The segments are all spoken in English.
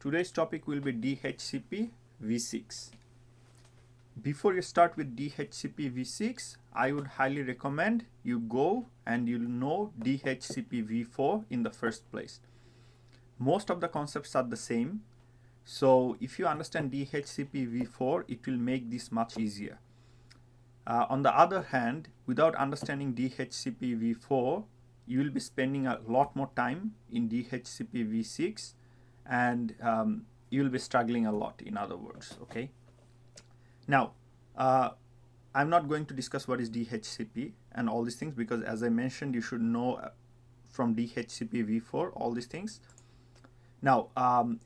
Today's topic will be DHCPv6. Before you start with DHCPv6, I would highly recommend you go and you'll know DHCPv4 in the first place. Most of the concepts are the same. So if you understand DHCPv4, it will make this much easier. On the other hand, without understanding DHCPv4, you will be spending a lot more time in DHCPv6 and you will be struggling a lot, in other words, okay? Now, I'm not going to discuss what is DHCP and all these things because, as I mentioned, you should know from DHCPv4 all these things. Now,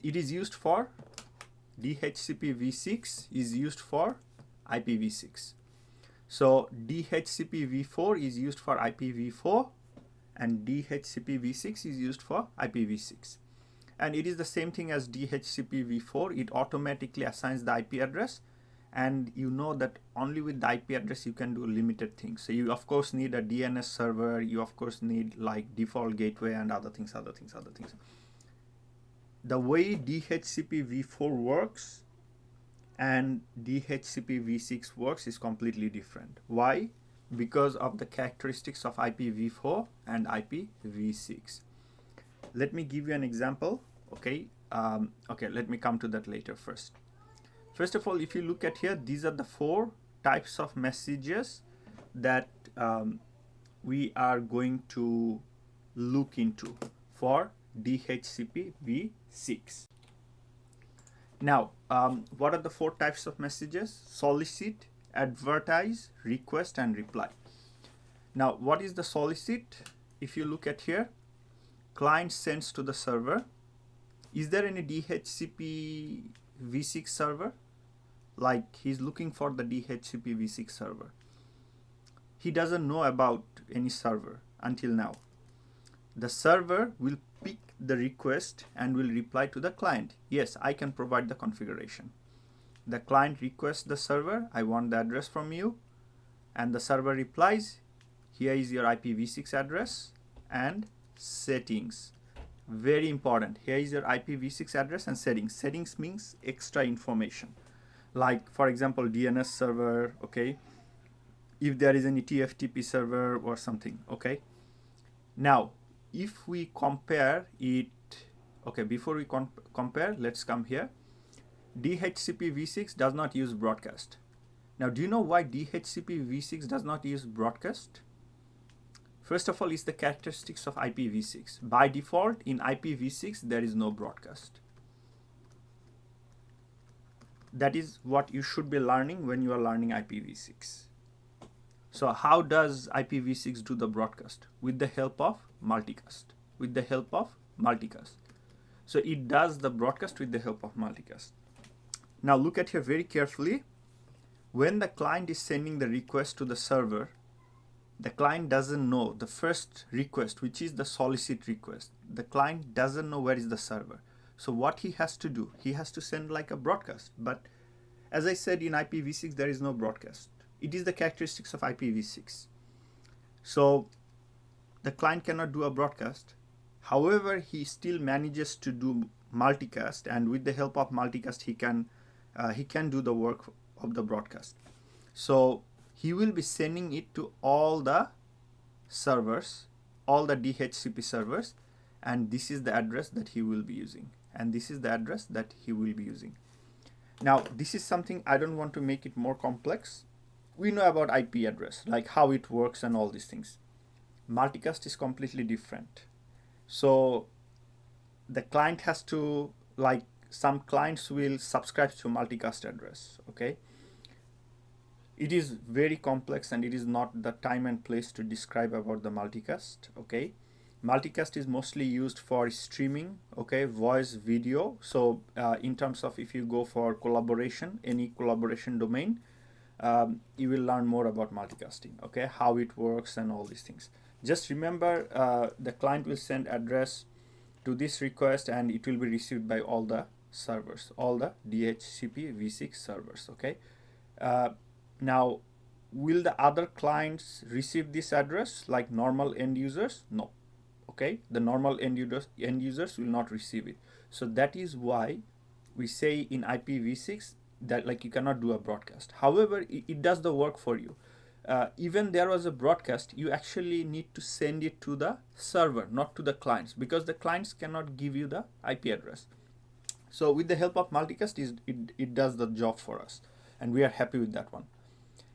it is used for DHCPv6 is used for IPv6. So DHCPv4 is used for IPv4 and DHCPv6 is used for IPv6. And it is the same thing as DHCPv4. It automatically assigns the IP address, and you know that only with the IP address you can do limited things. So you of course need a DNS server, you of course need like default gateway and other things. The way DHCPv4 works and DHCPv6 works is completely different. Why? Because of the characteristics of IPv4 and IPv6. Let me give you an example. Okay, let me come to that later first. First of all, if you look at here, these are the 4 types of messages that we are going to look into for DHCPv6. Now, what are the 4 types of messages? Solicit, advertise, request, and reply. Now, what is the solicit? If you look at here, client sends to the server. Is there any DHCPv6 server? Like he's looking for the DHCPv6 server. He doesn't know about any server until now. The server will pick the request and will reply to the client. Yes, I can provide the configuration. The client requests the server, I want the address from you, and the server replies, here is your IPv6 address and settings. Very important. Here is your IPv6 address and settings. Settings means extra information. Like for example, DNS server, okay? If there is any TFTP server or something, okay? Now, if we compare it, okay, before we compare, let's come here. DHCPv6 does not use broadcast. Now, do you know why DHCPv6 does not use broadcast? First of all, is the characteristics of IPv6. By default, in IPv6, there is no broadcast. That is what you should be learning when you are learning IPv6. So how does IPv6 do the broadcast? With the help of multicast. With the help of multicast. So it does the broadcast with the help of multicast. Now look at here very carefully. When the client is sending the request to the server, the client doesn't know the first request, which is the solicit request. The client doesn't know where is the server. So what he has to do, he has to send like a broadcast. But as I said, in IPv6, there is no broadcast. It is the characteristics of IPv6. So the client cannot do a broadcast. However, he still manages to do multicast, and with the help of multicast, he can do the work of the broadcast. So he will be sending it to all the servers, all the DHCP servers, and this is the address that he will be using. And this is the address that he will be using. Now, this is something I don't want to make it more complex. We know about IP address, like how it works and all these things. Multicast is completely different. So the client has to, like some clients will subscribe to multicast address, okay? It is very complex and it is not the time and place to describe about the multicast, okay? Multicast is mostly used for streaming, okay, voice, video. So in terms of if you go for collaboration, any collaboration domain, you will learn more about multicasting, okay, how it works and all these things. Just remember, the client will send address to this request and it will be received by all the servers, all the DHCPv6 servers, okay? Now, will the other clients receive this address like normal end users? No. Okay, the normal end users will not receive it. So that is why we say in IPv6 that like you cannot do a broadcast. However, it does the work for you. Even there was a broadcast, you actually need to send it to the server, not to the clients, because the clients cannot give you the IP address. So with the help of multicast, it does the job for us, and we are happy with that one.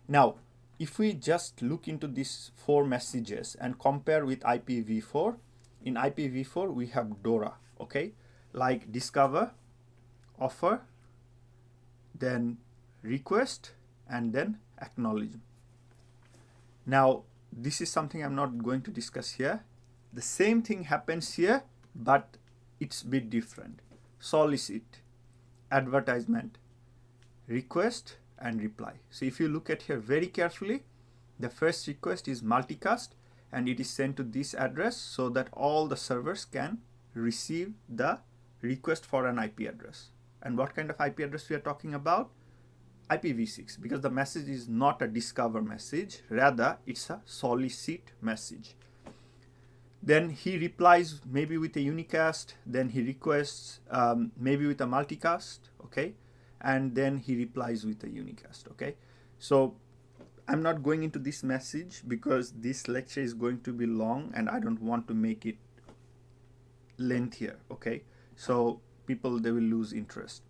Now, if we just look into these 4 messages and compare with IPv4, in IPv4 we have DORA, okay, like discover, offer, then request, and then acknowledge. Now, this is something I'm not going to discuss here. The same thing happens here, but it's a bit different. Solicit, advertisement, request, and reply. So if you look at here very carefully, the first request is multicast, and it is sent to this address so that all the servers can receive the request for an IP address. And what kind of IP address we are talking about? IPv6, because the message is not a discover message, rather it's a solicit message. Then he replies maybe with a unicast, then he requests maybe with a multicast, okay, and then he replies with a unicast, okay. So I'm not going into this message because this lecture is going to be long and I don't want to make it lengthier, okay. So people, they will lose interest.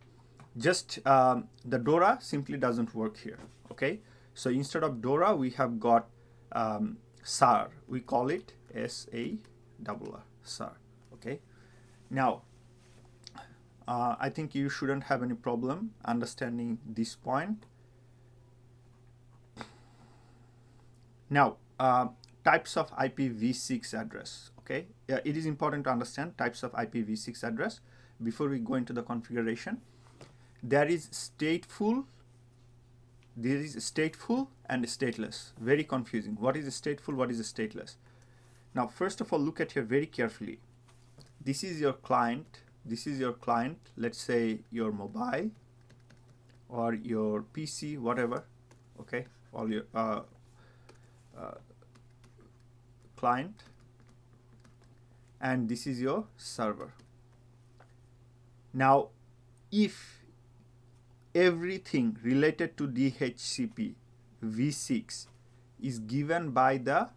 Just the DORA simply doesn't work here, okay. So instead of DORA, we have got SAR. We call it SARR, SAR, okay. Now, I think you shouldn't have any problem understanding this point. Now, types of IPv6 address, okay. It is important to understand types of IPv6 address before we go into the configuration. There is stateful, and stateless. Very confusing. What is stateful? What is stateless? Now, first of all, look at here very carefully. This is your client. This is your client. Let's say your mobile or your PC, whatever. Okay, all your client, and this is your server. Now, if everything related to DHCPv6 is given by the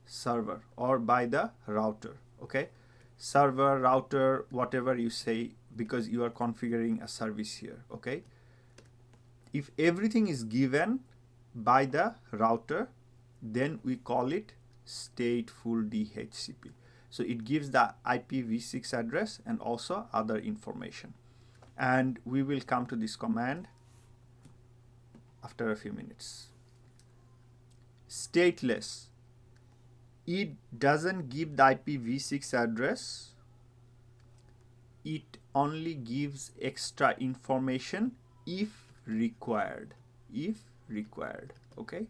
server or by the router, okay, server, router, whatever you say, because you are configuring a service here, okay. If everything is given by the router, then we call it stateful DHCP. So it gives the IPv6 address and also other information. And we will come to this command after a few minutes. Stateless. It doesn't give the IPv6 address. It only gives extra information if required. If required. Okay?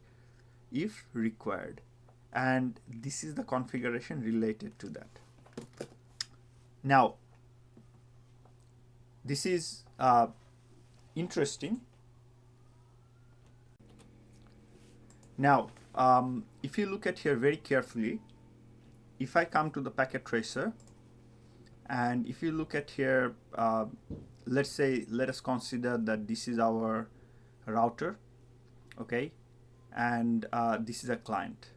If required. And this is the configuration related to that. Now, this is interesting. Now, if you look at here very carefully, if I come to the packet tracer, and if you look at here, let us consider that this is our router, okay, and this is a client.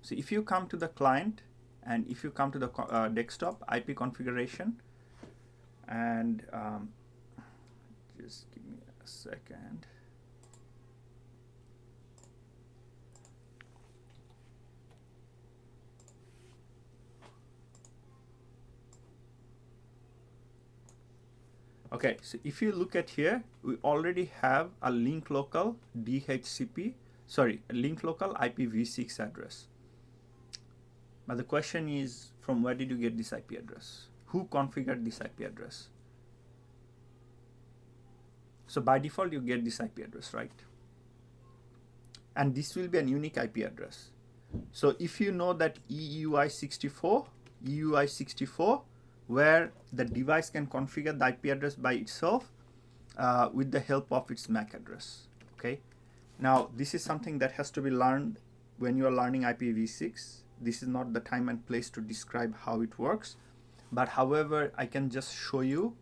So if you come to the client, and if you come to the desktop IP configuration, and just give me a second. Okay, so if you look at here, we already have a link local IPv6 address. But the question is, from where did you get this IP address? Who configured this IP address? So by default, you get this IP address, right? And this will be a unique IP address. So if you know that EUI64, where the device can configure the IP address by itself with the help of its MAC address, okay? Now, this is something that has to be learned when you are learning IPv6, This is not the time and place to describe how it works, but however, I can just show you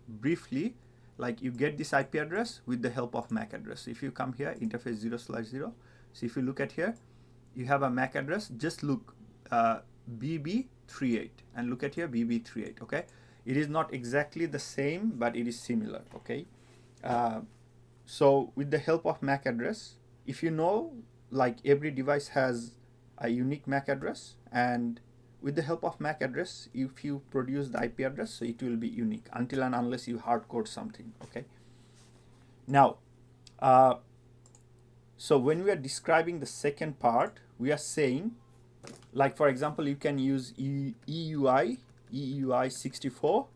briefly. Like, you get this IP address with the help of MAC address. If you come here, interface 0/0, so if you look at here, you have a MAC address. Just look BB38 and look at here BB38. Okay, it is not exactly the same, but it is similar. Okay, so with the help of MAC address, if you know, like, every device has a unique MAC address, and with the help of MAC address, if you produce the IP address, so it will be unique until and unless you hard code something. Okay, now so when we are describing the second part, we are saying, like, for example, you can use EUI64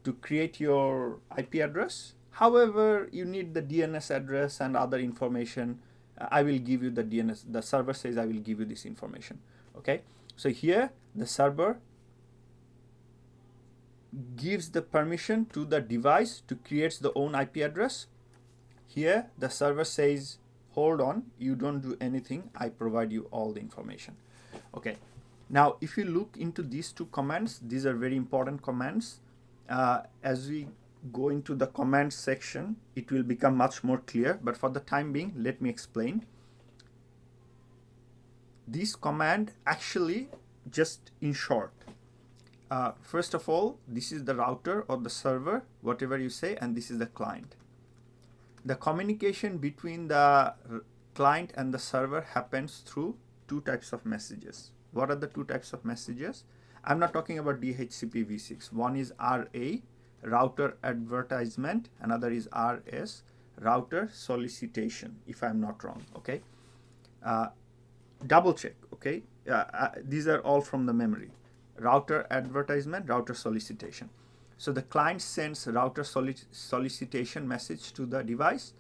to create your IP address. However, you need the DNS address and other information. I will give you the DNS. The server says I will give you this information. Okay, so here the server gives the permission to the device to create the own IP address. Here the server says, hold on, you don't do anything, I provide you all the information. Okay, now if you look into these two commands, these are very important commands. As we go into the command section, it will become much more clear, but for the time being, let me explain. This command actually, just in short, first of all, this is the router or the server, whatever you say, and this is the client. The communication between the client and the server happens through two types of messages. What are the two types of messages? I'm not talking about DHCPv6. One is RA, router advertisement. Another is RS, router solicitation, if I'm not wrong. Okay, double check. Okay, these are all from the memory. Router advertisement, router solicitation. So the client sends router solicitation message to the device,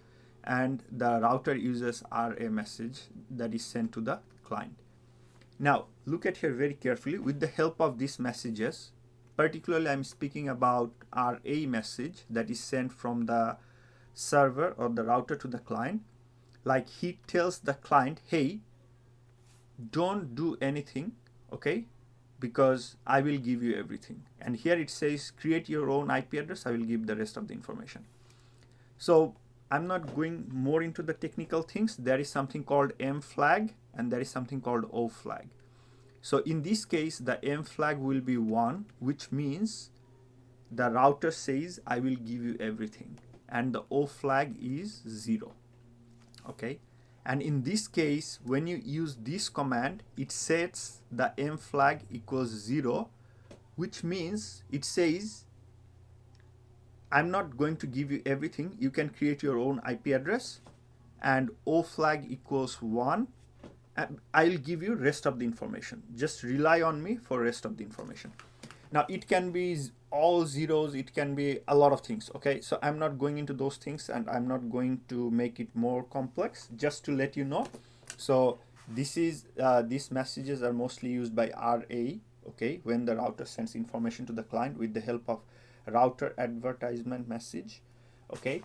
and the router uses RA message that is sent to the client. Now look at here very carefully. With the help of these messages, particularly I'm speaking about RA message that is sent from the server or the router to the client. Like, he tells the client, hey, don't do anything, okay, because I will give you everything. And here it says create your own IP address, I will give the rest of the information. So I'm not going more into the technical things. There is something called M flag and there is something called O flag. So in this case, the M flag will be 1, which means the router says I will give you everything, and the O flag is 0. Okay, and in this case, when you use this command, it sets the M flag equals 0, which means it says I'm not going to give you everything, you can create your own IP address, and O flag equals 1, and I'll give you rest of the information. Just rely on me for rest of the information. Now it can be all zeros, it can be a lot of things. Okay, so I'm not going into those things and I'm not going to make it more complex, just to let you know. So this is these messages are mostly used by RA, okay, when the router sends information to the client with the help of router advertisement message. Okay,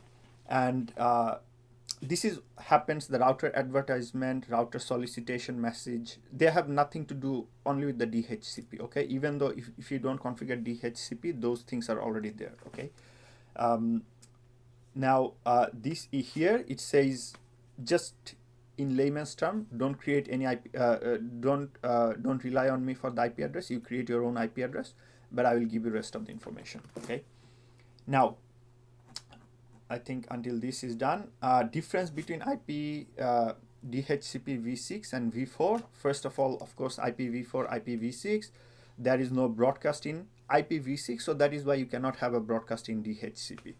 and this is happens, the router advertisement, router solicitation message, they have nothing to do only with the DHCP. Okay, even though if you don't configure DHCP, those things are already there. Okay, now this here it says, just in layman's term, don't create any IP, don't rely on me for the IP address, you create your own IP address, but I will give you rest of the information. Okay, now I think until this is done, difference between IP DHCPv6 and v4. First of all, of course, IPv4, IPv6, there is no broadcast in IPv6, so that is why you cannot have a broadcast in DHCP.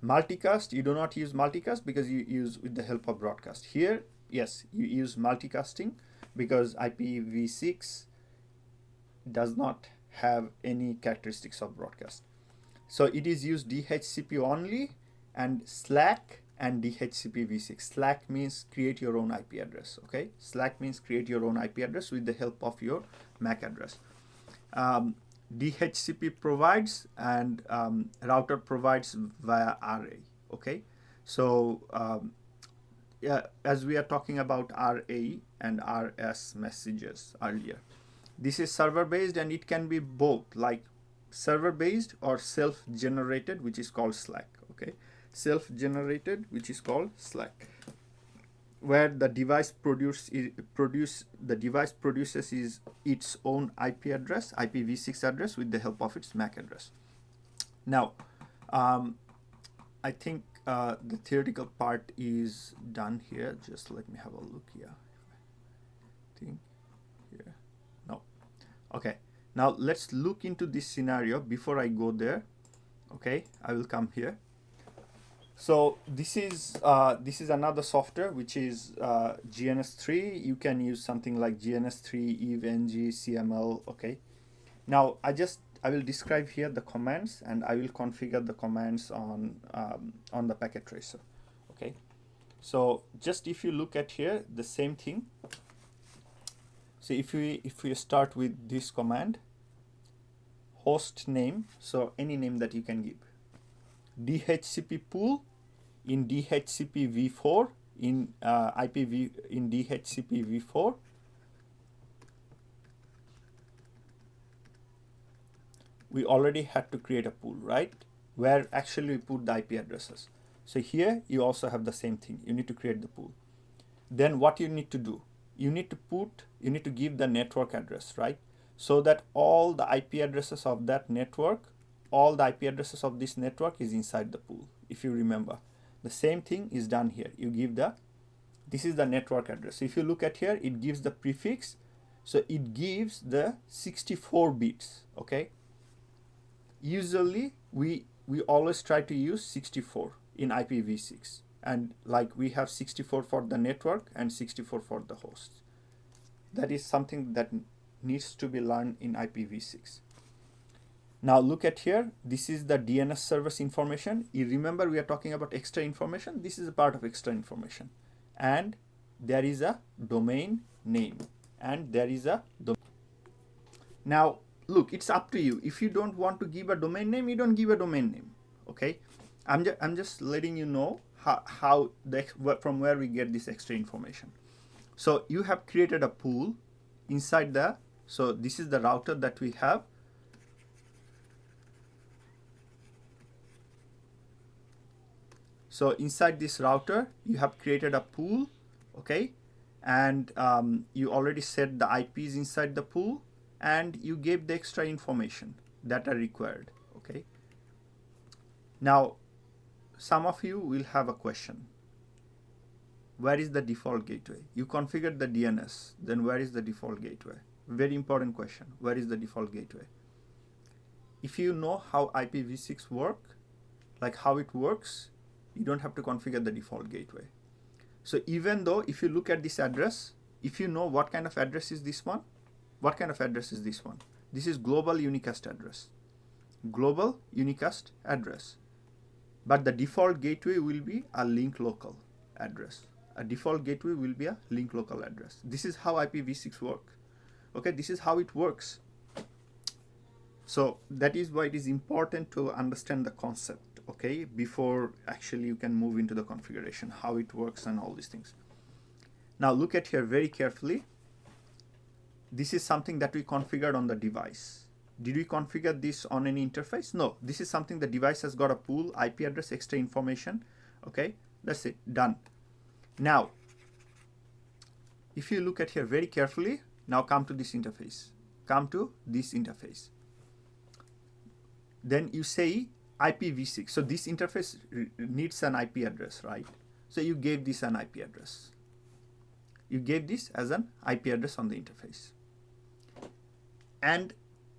Multicast, you do not use multicast because you use with the help of broadcast. Here, yes, you use multicasting because IPv6 does not have any characteristics of broadcast. So it is used DHCP only, and Slack and DHCPv6. Slack means create your own IP address. Okay, Slack means create your own IP address with the help of your MAC address. DHCP provides and router provides via RA. Okay, so yeah, as we are talking about RA and RS messages earlier. This is server based, and it can be both, like server based or self generated, which is called Slack. Okay, self generated, which is called Slack, where the device produces its own IP address, IPv6 address, with the help of its MAC address. Now, I think the theoretical part is done here. Just let me have a look here. I think here. No. Okay. Now let's look into this scenario. Before I go there, okay, I will come here. So this is another software, which is GNS3. You can use something like GNS3, Eve, NG, CML. Okay. Now I will describe here the commands, and I will configure the commands on the packet tracer. Okay. So just if you look at here, the same thing. So if we start with this command, host name, so any name that you can give, DHCP pool in DHCPv4 in in DHCPv4, we already had to create a pool, right, where actually we put the IP addresses. So here you also have the same thing. You need to create the pool. Then what you need to do, you need to give the network address, right, so that all the IP addresses of that network, all the IP addresses of this network is inside the pool. If you remember, the same thing is done here. You give this is the network address. So if you look at here, it gives the prefix, so it gives the 64 bits. Okay, usually we always try to use 64 in IPv6, and like we have 64 for the network and 64 for the host. That is something that needs to be learned in IPv6. Now look at here, this is the DNS service information. You remember we are talking about extra information. This is a part of extra information, and there is a domain name, and there is a now look, it's up to you. If you don't want to give a domain name, you don't give a domain name. Okay, I'm just letting you know how from where we get this extra information. So you have created a pool inside so this is the router that we have. So inside this router, you have created a pool, okay, and you already set the IPs inside the pool, and you gave the extra information that are required. Okay. Now, some of you will have a question. Where is the default gateway? You configured the DNS, then where is the default gateway? Very important question. Where is the default gateway? If you know how IPv6 work, like how it works, you don't have to configure the default gateway. So even though if you look at this address, if you know what kind of address is this one, what kind of address is this one? This is global unicast address. Global unicast address. But the default gateway will be a link local address. A default gateway will be a link local address. This is how IPv6 works. Okay, this is how it works. So that is why it is important to understand the concept, okay, before actually you can move into the configuration, how it works and all these things. Now look at here very carefully. This is something that we configured on the device. Did we configure this on any interface? No, this is something the device has got a pool, IP address, extra information. Okay, that's it, done. Now, if you look at here very carefully, now come to this interface. Come to this interface. Then you say IPv6. So this interface needs an IP address, right? So you gave this an IP address. You gave this as an IP address on the interface. And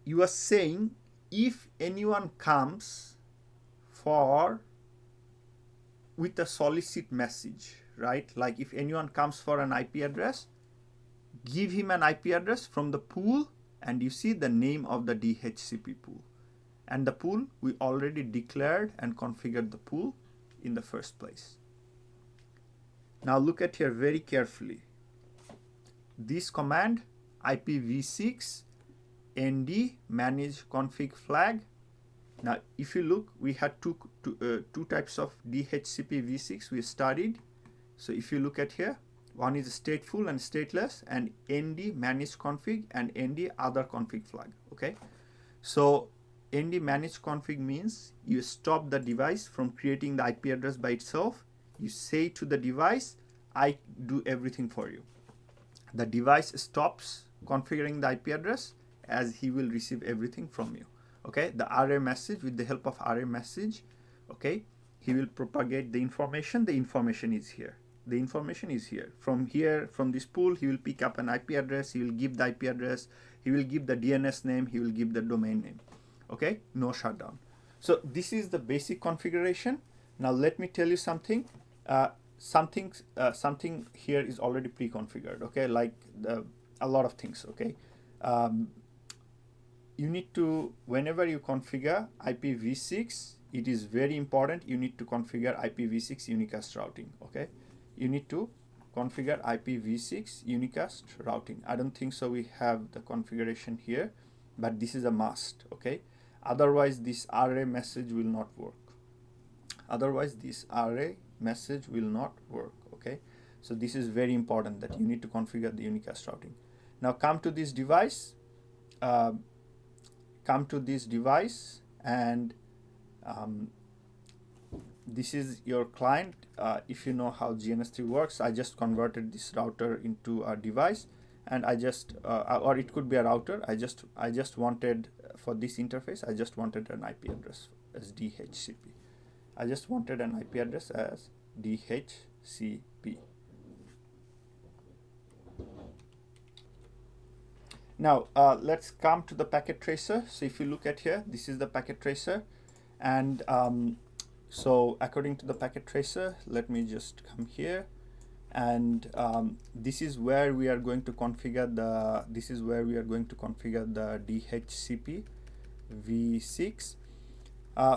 you are saying if anyone comes with a solicit message, right? Like if anyone comes for an IP address, give him an IP address from the pool, and you see the name of the DHCP pool. And the pool, we already declared and configured the pool in the first place. Now look at here very carefully. This command, IPv6 nd manage config flag. Now if you look, we had two types of DHCPv6 we studied. So if you look at here, One is stateful and stateless, and nd managed config and nd other config flag. Okay, so nd managed config means you stop the device from creating the IP address by itself. You say to the device, I do everything for you. The device stops configuring the IP address as he will receive everything from you. Okay, the array message, with the help of array message, okay, he will propagate the information. The information is here. The information is here. From this pool, he will pick up an IP address. He will give the IP address. He will give the DNS name. He will give the domain name. Okay, no shutdown. So this is the basic configuration. Now let me tell you something. Something here is already pre-configured. Okay, like a lot of things. Okay. You need to, whenever you configure IPv6, it is very important you need to configure IPv6 unicast routing. Okay, you need to configure IPv6 unicast routing. I don't think so we have the configuration here, but this is a must. Okay, otherwise this array message will not work. Okay, so this is very important that you need to configure the unicast routing. Now come to this device. And this is your client. If you know how GNS3 works, I just converted this router into a device, and I just or it could be a router. I just wanted, for this interface, I just wanted an IP address as DHCP. Now let's come to the packet tracer. So if you look at here, this is the packet tracer, and so according to the packet tracer, let me just come here, and this is where we are going to configure the DHCPv6.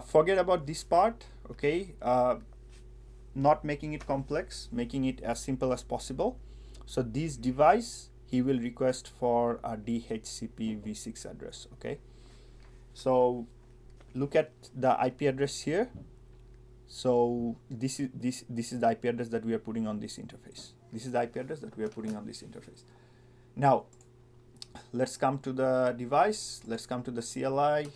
Forget about this part. Okay, not making it complex, making it as simple as possible. So this device, he will request for a DHCPv6 address. Okay, so look at the IP address here. So this is the IP address that we are putting on this interface. Now let's come to the device. Let's come to the CLI.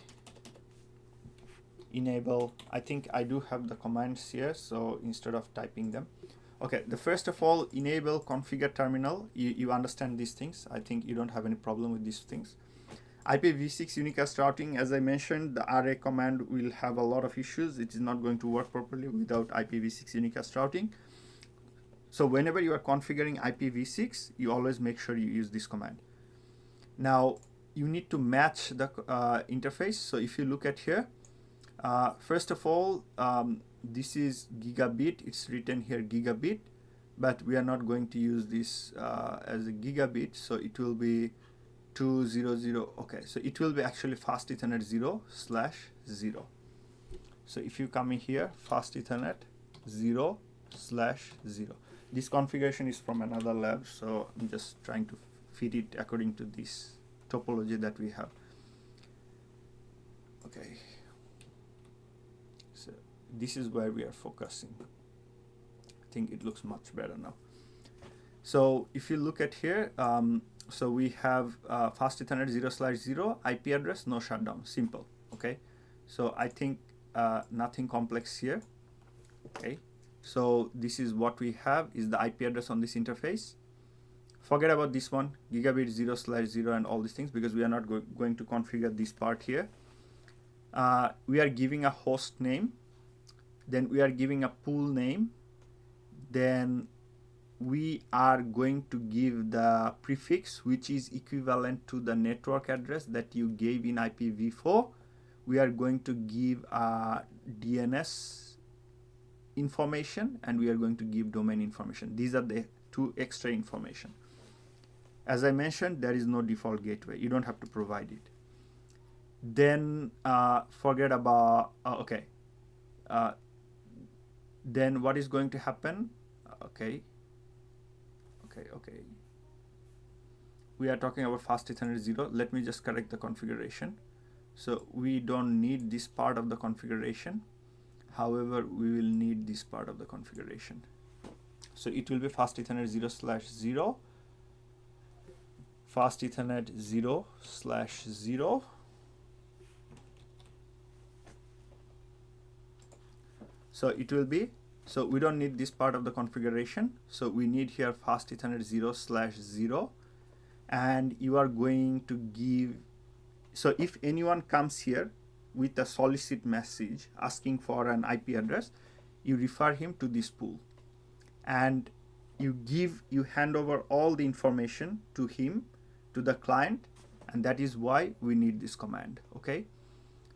Enable. I think I do have the commands here, so instead of typing them. Okay, the first of all, enable configure terminal. You understand these things. I think you don't have any problem with these things. IPv6 unicast routing, as I mentioned, the array command will have a lot of issues. It is not going to work properly without IPv6 unicast routing. So whenever you are configuring IPv6, you always make sure you use this command. Now you need to match the interface. So if you look at here, first of all, this is gigabit. It's written here gigabit, but we are not going to use this as a gigabit, so it will be 200. Okay, so it will be actually fast Ethernet 0/0. So if you come in here, fast Ethernet 0/0. This configuration is from another lab, so I'm just trying to fit it according to this topology that we have. Okay, so this is where we are focusing. I think it looks much better now. So if you look at here, so we have fast Ethernet 0/0, IP address, no shutdown, simple. Okay, so I think nothing complex here. Okay, so this is what we have, is the IP address on this interface. Forget about this one, gigabit 0/0 and all these things, because we are not going to configure this part here. We are giving a host name, then we are giving a pool name, then we are going to give the prefix which is equivalent to the network address that you gave in IPv4. We are going to give a DNS information, and we are going to give domain information. These are the two extra information. As I mentioned, there is no default gateway. You don't have to provide it. Then forget about then what is going to happen? Okay, we are talking about fast Ethernet 0. Let me just correct the configuration. So we don't need this part of the configuration. However, we will need this part of the configuration. So it will be fast Ethernet 0/0, fast Ethernet 0/0. So it will be, so we don't need this part of the configuration. So we need here fast Ethernet 0/0, and you are going to give, so if anyone comes here with a solicit message asking for an IP address, you refer him to this pool, and you hand over all the information to him, to the client, and that is why we need this command, okay,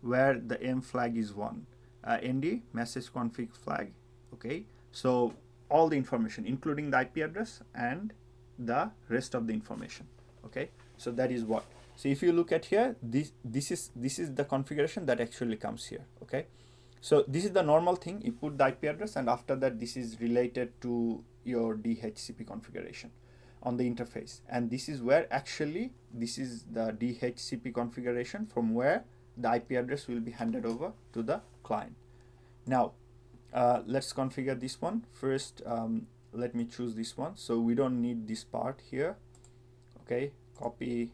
where the M flag is 1, ND message config flag, okay. So all the information, including the IP address and the rest of the information, okay. So that is what. So if you look at here, this is the configuration that actually comes here, okay. So this is the normal thing. You put the IP address, and after that this is related to your DHCP configuration on the interface, and this is where actually this is the DHCP configuration from where the IP address will be handed over to the client. Now let's configure this one first. Let me choose this one, so we don't need this part here, okay. Copy,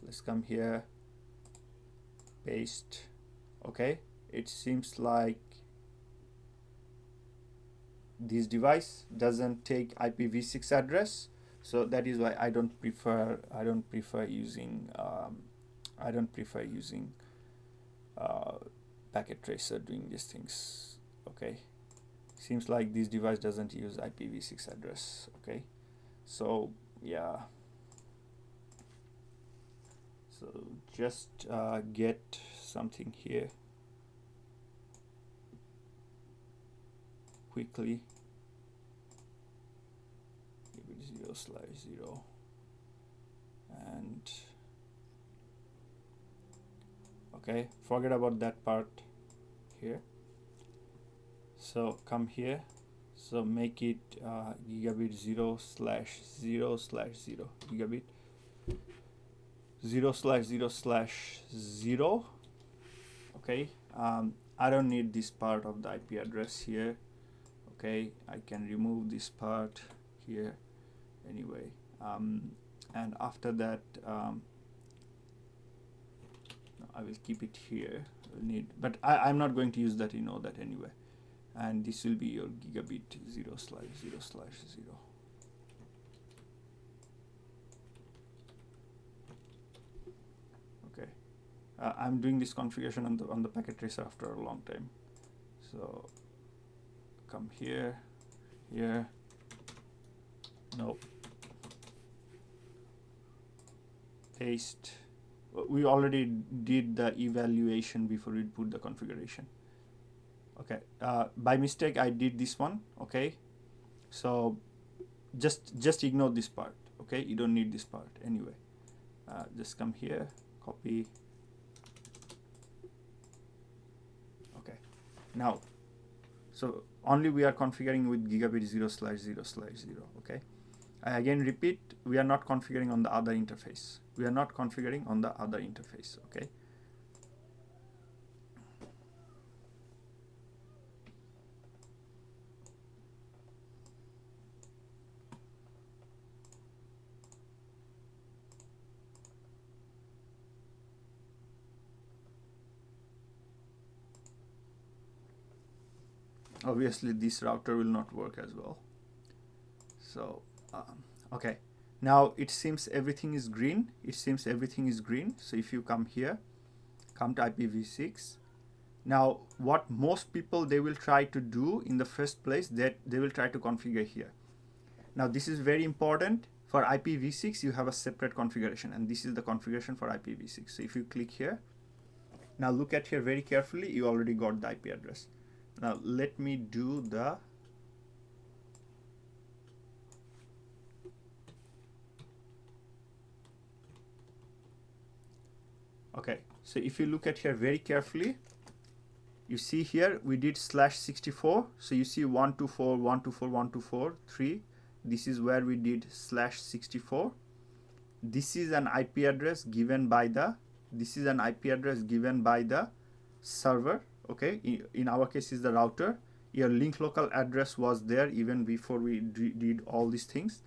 let's come here, paste, okay. It seems like this device doesn't take IPv6 address, so that is why I don't prefer using packet tracer doing these things, okay. Seems like this device doesn't use IPv6 address, okay. So yeah, so just get something here quickly, give it 0/0, and okay, forget about that part here. So come here, so make it gigabit 0/0/0, gigabit 0/0/0, okay. I don't need this part of the IP address here, okay. I can remove this part here anyway, and after that I will keep it here. But I'm not going to use that, you know that anyway. And this will be your gigabit 0/0/0. Okay, I'm doing this configuration on the packet tracer after a long time. So come here, no, paste. We already did the evaluation before we put the configuration. Okay, by mistake I did this one, okay. So just ignore this part, okay. You don't need this part anyway. Just come here, copy, okay. Now, so only we are configuring with gigabit 0/0/0, okay. I again repeat, we are not configuring on the other interface. We are not configuring on the other interface, okay. Obviously this router will not work as well. So okay, now it seems everything is green. So if you come here, come to IPv6. Now what most people they will try to do in the first place, that they will try to configure here. Now this is very important. For IPv6 you have a separate configuration, and this is the configuration for IPv6. So if you click here, now look at here very carefully, you already got the IP address. Now let me do the okay. So if you look at here very carefully, you see here we did /64. So you see 124.124.124.3. This is where we did /64. This is an IP address given by the server, okay. In our case is the router. your link local address was there even before we did all these things.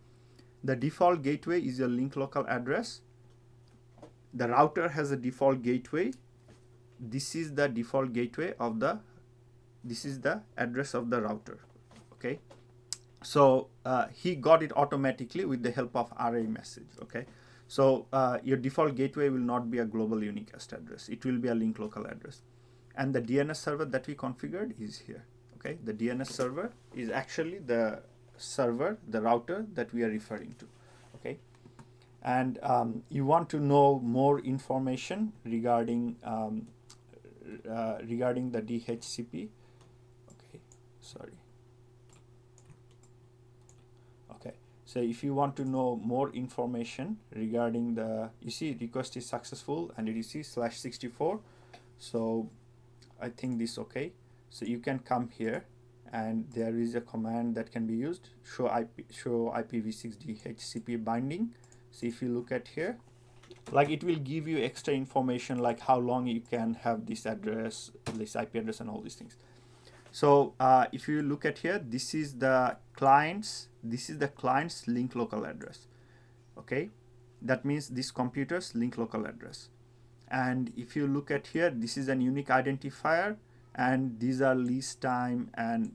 The default gateway is your link local address. The router has a default gateway. This is the default gateway of the, this is the address of the router. Okay, so he got it automatically with the help of array message. Okay, so your default gateway will not be a global unicast address, it will be a link local address. And the DNS server that we configured is here. Okay, the DNS server is actually the server, the router that we are referring to. Okay, and you want to know more information regarding regarding the DHCP. Okay, sorry. Okay, so if you want to know more information regarding the, you see request is successful and it is /64. So I think this okay. So you can come here and there is a command that can be used, show IPv6 DHCP binding. So if you look at here, like it will give you extra information like how long you can have this address, this IP address and all these things. So if you look at here, this is the client's link local address. Okay, that means this computer's link local address. And if you look at here, this is an unique identifier, and these are lease time and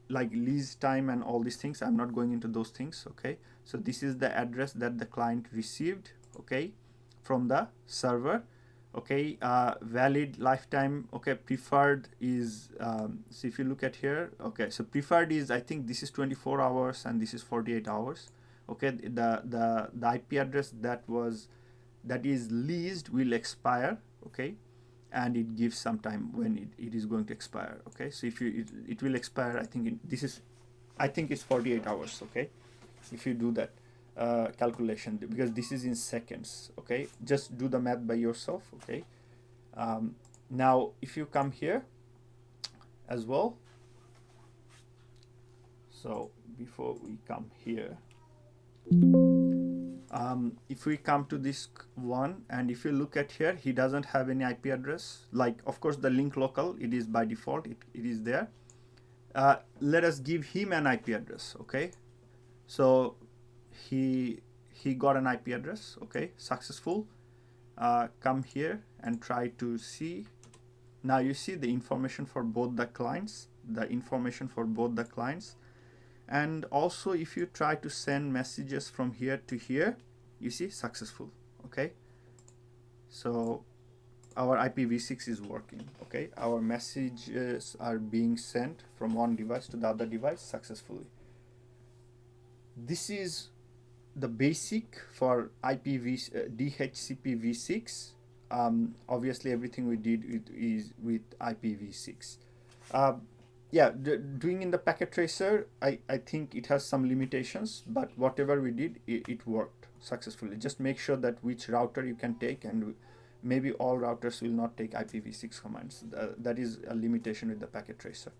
like lease time and all these things. I'm not going into those things. Okay, so this is the address that the client received, okay, from the server. Okay, valid lifetime. Okay, preferred is so if you look at here, okay, so preferred is, I think this is 24 hours and this is 48 hours. Okay, the IP address that is leased will expire. Okay, and it gives some time when it is going to expire. Okay, so if you it will expire, I think I think it's 48 hours. Okay, if you do that calculation, because this is in seconds. Okay, just do the math by yourself. Okay, now if you come here as well, so before we come here, if we come to this one, and if you look at here, he doesn't have any IP address. Like, of course, the link local, it is by default, it is there. Let us give him an IP address. Okay, so he got an IP address. Okay, successful. Come here and try to see. Now you see the information for both the clients, and also if you try to send messages from here to here, you see successful. Okay, so our IPv6 is working. Okay, our messages are being sent from one device to the other device successfully. This is the basic for DHCPv6. Obviously everything we did is with IPv6. Yeah, doing in the packet tracer, I think it has some limitations, but whatever we did, it worked successfully. Just make sure that which router you can take, and maybe all routers will not take IPv6 commands. That is a limitation with the packet tracer.